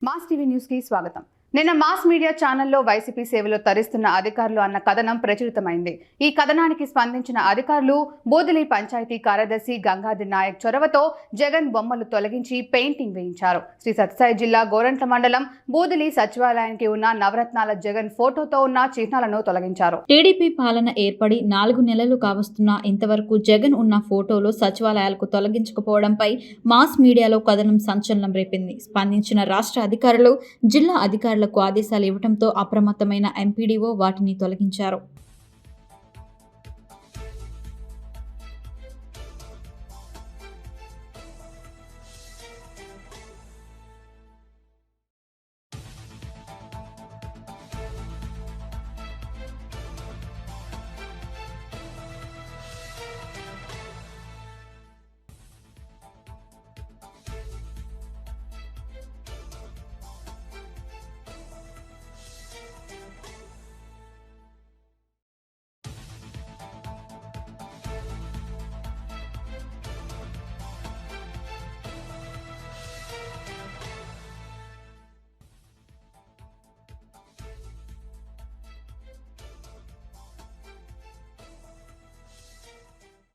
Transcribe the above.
Mass TV news కి స్వాగతం. నిన్న మాస్ మీడియా ఛానల్లో వైసీపీ సేవలో తరిస్తున్న అధికారులు అన్న కథనం ప్రచురితమైంది. ఈ కథనానికి స్పందించిన అధికారులు బూదిలి పంచాయతీ కార్యదర్శి గంగాధర్ నాయక్ చొరవతో జగన్ బొమ్మలు తొలగించి పెయింటింగ్ వేయించారు. శ్రీ సత్యసాయి జిల్లా గోరంట్ల మండలం బూదిలి సచివాలయానికి ఉన్న నవరత్నాల జగన్ ఫోటోతో ఉన్న చిహ్నాలను తొలగించారు. టీడీపీ పాలన ఏర్పడి 4 నెలలు కావస్తున్నా ఇంతవరకు జగన్ ఉన్న ఫోటోలు సచివాలయాలకు తొలగించకపోవడంపై మాస్ మీడియాలో కథనం సంచలనం రేపింది. స్పందించిన రాష్ట్ర అధికారులు జిల్లా అధికారులకు ఆదేశాలు ఇవ్వడంతో అప్రమత్తమైన ఎంపీడీఓ వాటిని తొలగించారు.